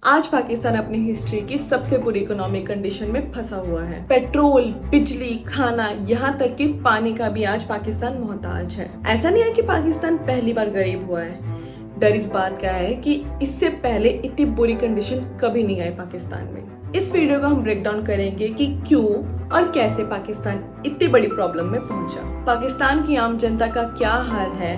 आज पाकिस्तान अपनी हिस्ट्री की सबसे बुरी इकोनॉमिक कंडीशन में फंसा हुआ है। पेट्रोल, बिजली, खाना, यहाँ तक कि पानी का भी आज पाकिस्तान मोहताज है। ऐसा नहीं है कि पाकिस्तान पहली बार गरीब हुआ है। डर इस बात का है कि इससे पहले इतनी बुरी कंडीशन कभी नहीं आई पाकिस्तान में। इस वीडियो को हम ब्रेक डाउन करेंगे कि क्यों और कैसे पाकिस्तान इतनी बड़ी प्रॉब्लम में पहुंचा। पाकिस्तान की आम जनता का क्या हाल है,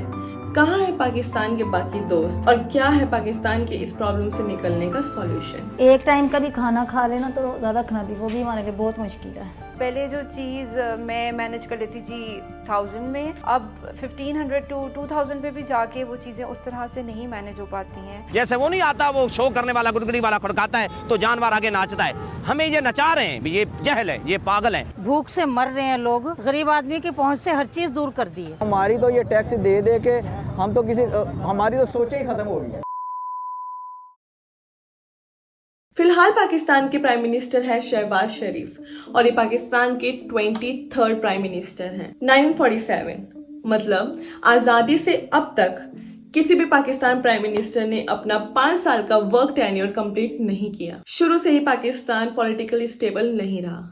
कहाँ है पाकिस्तान के बाकी दोस्त और क्या है पाकिस्तान के इस प्रॉब्लम से निकलने का सॉल्यूशन। एक टाइम का भी खाना खा लेना तो रोजा रखना भी वो भी हमारे लिए बहुत मुश्किल है। पहले जो चीज़ मैं मैनेज कर लेती थी 1000 में, अब 1500 to 2000 पे भी जाके वो चीज़ें उस तरह से नहीं मैनेज हो पाती हैं। जैसे वो नहीं आता, वो शो करने वाला गुदगुदी वाला खड़काता है तो जानवर आगे नाचता है। हमें ये नचा रहे हैं, ये जहल है, ये पागल है। भूख से मर रहे हैं लोग, गरीब आदमी की पहुंच से हर चीज दूर कर दी है। हमारी तो ये टैक्स दे दे के हम तो हमारी तो सोच ही खत्म हो गई है। फिलहाल पाकिस्तान के प्राइम मिनिस्टर है शहबाज शरीफ और ये पाकिस्तान के 23rd प्राइम मिनिस्टर हैं। 1947 मतलब आज़ादी से अब तक किसी भी पाकिस्तान प्राइम मिनिस्टर ने अपना 5 साल का वर्क टेन्योर कंप्लीट नहीं किया। शुरू से ही पाकिस्तान पॉलिटिकली स्टेबल नहीं रहा,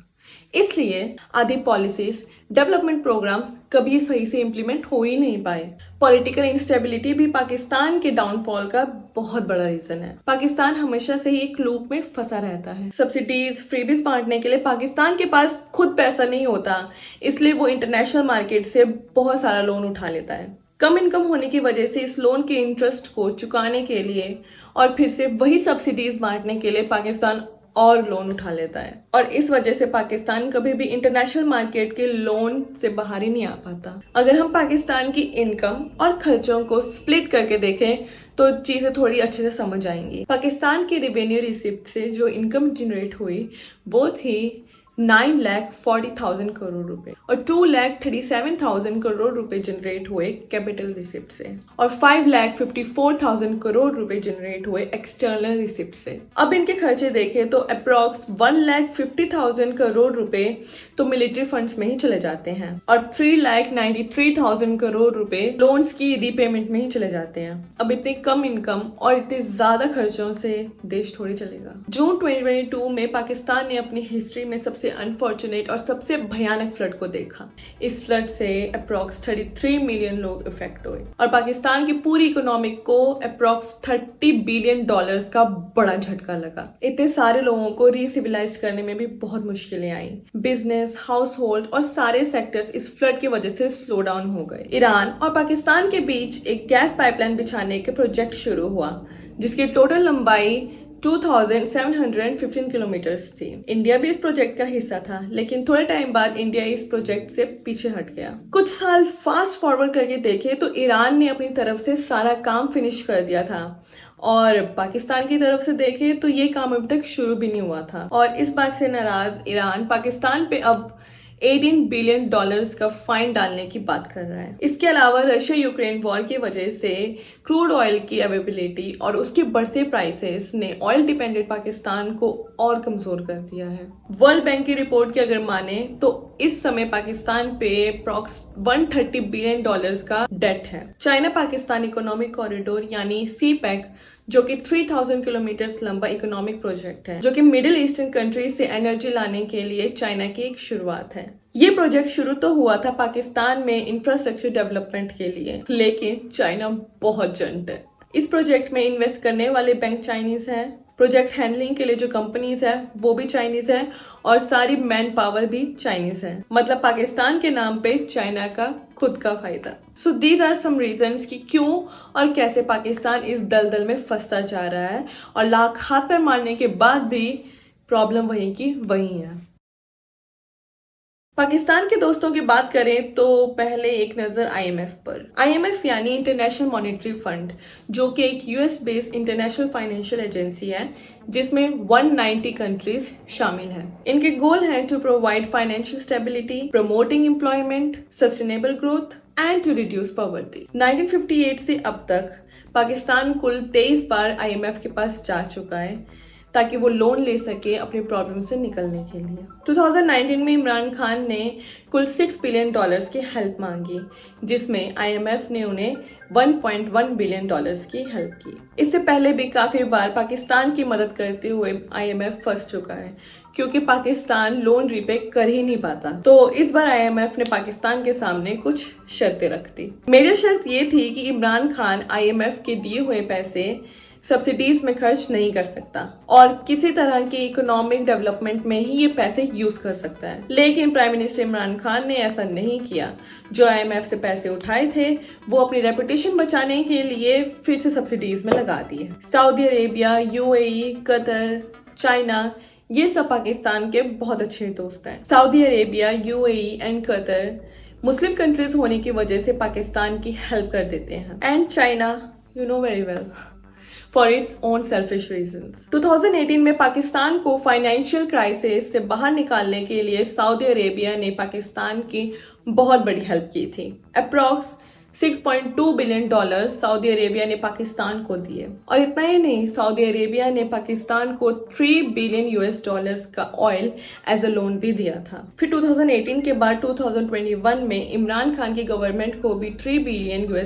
इसलिए आधी पॉलिसीज, डेवलपमेंट प्रोग्राम्स कभी सही से इम्प्लीमेंट हो ही नहीं पाए। पॉलिटिकल इंस्टेबिलिटी भी पाकिस्तान के डाउनफॉल का बहुत बड़ा रीजन है। पाकिस्तान हमेशा से ही एक लूप में फंसा रहता है। सब्सिडीज, फ्रीबीज बांटने के लिए पाकिस्तान के पास खुद पैसा नहीं होता, इसलिए वो इंटरनेशनल मार्केट से बहुत सारा लोन उठा लेता है। कम इनकम होने की वजह से इस लोन के इंटरेस्ट को चुकाने के लिए और फिर से वही सब्सिडीज बांटने के लिए पाकिस्तान और लोन उठा लेता है, और इस वजह से पाकिस्तान कभी भी इंटरनेशनल मार्केट के लोन से बाहर ही नहीं आ पाता। अगर हम पाकिस्तान की इनकम और खर्चों को स्प्लिट करके देखें तो चीजें थोड़ी अच्छे से समझ आएंगी। पाकिस्तान की रेवेन्यू रिसिप्ट से जो इनकम जनरेट हुई वो थी 9,40,000 करोड़ रुपए और 2,37,000 करोड़ रुपए जनरेट हुए कैपिटल रिसिप्ट से और 5,54,000 करोड़ रुपए जनरेट हुए एक्सटर्नल रिसिप्ट से। अब इनके खर्चे देखें तो अप्रॉक्स 1,50,000 करोड़ रुपए तो मिलिट्री फंड्स में ही चले जाते हैं और 3,93,000 करोड़ रुपए लोन्स की रीपेमेंट में ही चले जाते हैं। अब इतनी कम इनकम और इतने ज्यादा खर्चों से देश थोड़ी चलेगा। जून 2022 में पाकिस्तान ने अपनी हिस्ट्री में सबसे अनफॉर्चुनेट और सबसे भयानक फ्लड को देखा। इस फ्लड से अप्रॉक्स 33 मिलियन लोग इफेक्ट हुए और पाकिस्तान की पूरी इकोनॉमिक को अप्रॉक्स $30 बिलियन का बड़ा झटका लगा। इतने सारे लोगों को रीसिविलाइज करने में भी बहुत मुश्किलें आई। बिजनेस, हाउस होल्ड और सारे सेक्टर्स इस फ्लड की वजह से स्लो डाउन हो गए। ईरान और पाकिस्तान के बीच एक गैस पाइपलाइन बिछाने के प्रोजेक्ट शुरू हुआ जिसकी टोटल लंबाई 2,715 किलोमीटर्स थी। इंडिया भी इस प्रोजेक्ट का हिस्सा था, लेकिन थोड़े टाइम बाद इंडिया इस प्रोजेक्ट से पीछे हट गया। कुछ साल फास्ट फॉरवर्ड करके देखे तो ईरान ने अपनी तरफ से सारा काम फिनिश कर दिया था और पाकिस्तान की तरफ से देखे तो ये काम अभी तक शुरू भी नहीं हुआ था। और इस बात से नाराज ईरान पाकिस्तान पे अब $18 बिलियन का फाइन डालने की बात कर रहा है। इसके अलावा रशिया यूक्रेन वॉर की वजह से क्रूड ऑयल की अवेलेबिलिटी और उसके बढ़ते प्राइसेस ने ऑयल डिपेंडेंट पाकिस्तान को और कमजोर कर दिया है। वर्ल्ड बैंक की रिपोर्ट की अगर माने तो इस समय पाकिस्तान पे अप्रॉक्स $130 बिलियन का डेट है। चाइना पाकिस्तान इकोनॉमिक कॉरिडोर यानी CPEC जो कि 3,000 किलोमीटर लंबा इकोनॉमिक प्रोजेक्ट है, जो कि मिडिल ईस्टर्न कंट्रीज से एनर्जी लाने के लिए चाइना की एक शुरुआत है। ये प्रोजेक्ट शुरू तो हुआ था पाकिस्तान में इंफ्रास्ट्रक्चर डेवलपमेंट के लिए, लेकिन चाइना बहुत जंट है। इस प्रोजेक्ट में इन्वेस्ट करने वाले बैंक चाइनीज हैं, प्रोजेक्ट हैंडलिंग के लिए जो कंपनीज है वो भी चाइनीज है और सारी मैन पावर भी चाइनीज है। मतलब पाकिस्तान के नाम पे चाइना का खुद का फायदा। So these are some reasons कि क्यों और कैसे पाकिस्तान इस दलदल में फंसता जा रहा है और लाख हाथ पर मारने के बाद भी प्रॉब्लम वहीं की वहीं है। पाकिस्तान के दोस्तों की बात करें तो पहले एक नजर IMF पर। IMF यानी इंटरनेशनल मॉनेटरी फंड, जो कि एक US based international financial agency है जिसमें 190 कंट्रीज शामिल हैं। इनके गोल है to provide financial stability, promoting employment, sustainable growth and to reduce poverty. 1958 से अब तक पाकिस्तान कुल 23 बार IMF के पास जा चुका है। ताकि वो लोन ले सके अपनी प्रॉब्लम से निकलने के लिए। 2019 में इमरान खान ने कुल $6 बिलियन की हेल्प मांगी, जिसमें IMF ने उन्हें $1.1 बिलियन की हेल्प की। इससे पहले भी काफ़ी बार पाकिस्तान की मदद करते हुए IMF फंस चुका है, क्योंकि पाकिस्तान लोन रिपे कर ही नहीं पाता। तो इस बार IMF ने पाकिस्तान के सामने कुछ शर्तें रख दी। मेजर शर्त ये थी कि इमरान खान IMF के दिए हुए पैसे सब्सिडीज में खर्च नहीं कर सकता और किसी तरह की इकोनॉमिक डेवलपमेंट में ही ये पैसे यूज कर सकता है। लेकिन प्राइम मिनिस्टर इमरान खान ने ऐसा नहीं किया। जो IMF से पैसे उठाए थे वो अपनी रेपुटेशन बचाने के लिए फिर से सब्सिडीज में लगा दिए। Saudi Arabia, UAE, Qatar, China, ये सब पाकिस्तान के बहुत अच्छे दोस्त हैं। Saudi Arabia, UAE and Qatar Muslim countries होने की वजह से पाकिस्तान की हेल्प कर देते हैं। And China, you know very well, for its own selfish reasons. 2018 में पाकिस्तान को फाइनेंशियल क्राइसिस से बाहर निकालने के लिए सऊदी अरेबिया ने पाकिस्तान की बहुत बड़ी हेल्प की थी। अप्रॉक्स $6.2 बिलियन सऊदी अरेबिया ने पाकिस्तान को दिए। और इतना ही नहीं, सऊदी अरेबिया ने पाकिस्तान को $3 बिलियन का ऑयल एज अ लोन भी दिया था। फिर 2018 के बाद 2021 में इमरान खान की गवर्नमेंट को भी $3 बिलियन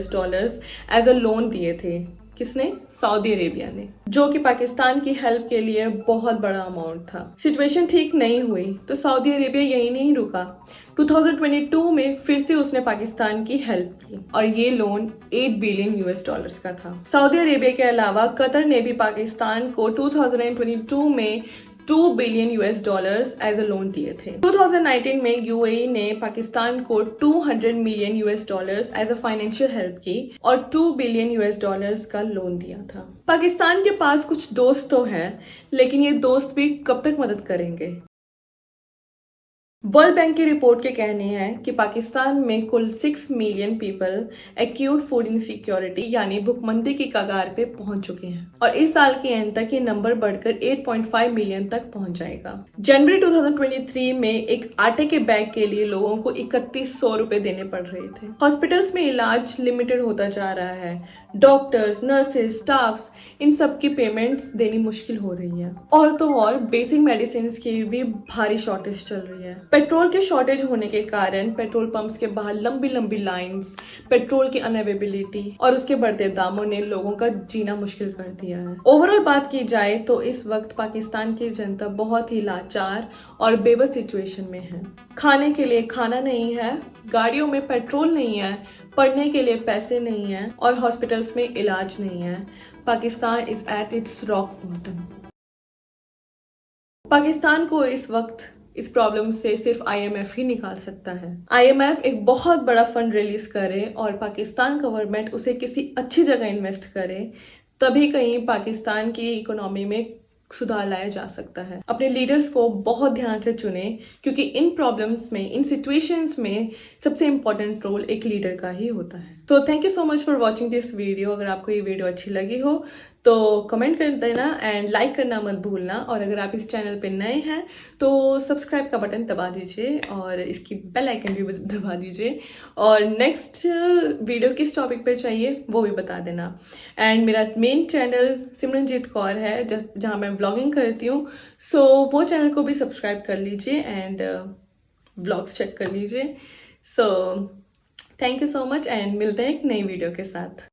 एज अ लोन दिए थे। किसने? सऊदी अरेबिया ने, जो कि पाकिस्तान की हेल्प के लिए बहुत बड़ा अमाउंट था। सिचुएशन ठीक नहीं हुई तो सऊदी अरेबिया यही नहीं रुका। 2022 में फिर से उसने पाकिस्तान की हेल्प की और ये लोन $8 बिलियन का था। सऊदी अरेबिया के अलावा कतर ने भी पाकिस्तान को 2022 में $2 बिलियन एज अ लोन दिए थे। 2019 में UAE ने पाकिस्तान को $200 million as a financial help की और $2 बिलियन का लोन दिया था। पाकिस्तान के पास कुछ दोस्त तो हैं, लेकिन ये दोस्त भी कब तक मदद करेंगे? वर्ल्ड बैंक की रिपोर्ट के कहने हैं कि पाकिस्तान में कुल 6 million people acute food insecurity यानी भूखमंदी की कगार पे पहुंच चुके हैं और इस साल के एंड तक ये नंबर बढ़कर 8.5 मिलियन तक पहुंच जाएगा। जनवरी 2023 में एक आटे के बैग के लिए लोगों को 3100 रुपए देने पड़ रहे थे। हॉस्पिटल्स में इलाज लिमिटेड होता जा रहा है। डॉक्टर्स, नर्सेज, स्टाफ्स, इन सब की पेमेंट्स देनी मुश्किल हो रही है। और तो और बेसिक मेडिसिन की भी भारी शॉर्टेज चल रही है। पेट्रोल के शॉर्टेज होने के कारण पेट्रोल पंप्स के बाहर लंबी लंबी लाइंस, पेट्रोल की अनअवेलेबिलिटी और उसके बढ़ते दामों ने लोगों का जीना मुश्किल कर दिया है। ओवरऑल बात की जाए तो इस वक्त पाकिस्तान की जनता बहुत ही लाचार और बेबस सिचुएशन में है। खाने के लिए खाना नहीं है, गाड़ियों में पेट्रोल नहीं है, पढ़ने के लिए पैसे नहीं है और हॉस्पिटल्स में इलाज नहीं है। Pakistan is at its rock bottom. Pakistan को इस वक्त इस प्रॉब्लम से सिर्फ IMF ही निकाल सकता है। IMF एक बहुत बड़ा फंड रिलीज करे और पाकिस्तान गवर्नमेंट उसे किसी अच्छी जगह इन्वेस्ट करे, तभी कहीं पाकिस्तान की इकोनॉमी में सुधार लाया जा सकता है। अपने लीडर्स को बहुत ध्यान से चुने, क्योंकि इन प्रॉब्लम्स में, इन सिचुएशंस में सबसे इम्पोर्टेंट रोल एक लीडर का ही होता है। तो thank you so much for watching this video. अगर आपको ये वीडियो अच्छी लगी हो तो कमेंट कर देना एंड लाइक करना मत भूलना। और अगर आप इस चैनल पे नए हैं तो सब्सक्राइब का बटन दबा दीजिए और इसकी बेल आइकन भी दबा दीजिए। और नेक्स्ट वीडियो किस टॉपिक पे चाहिए वो भी बता देना। एंड मेरा मेन चैनल सिमरनजीत कौर है, जहाँ मैं व्लॉगिंग करती हूँ, सो वो चैनल को भी सब्सक्राइब कर लीजिए एंड व्लॉग्स चेक कर लीजिए। So thank you so much and मिलते हैं एक नई वीडियो के साथ।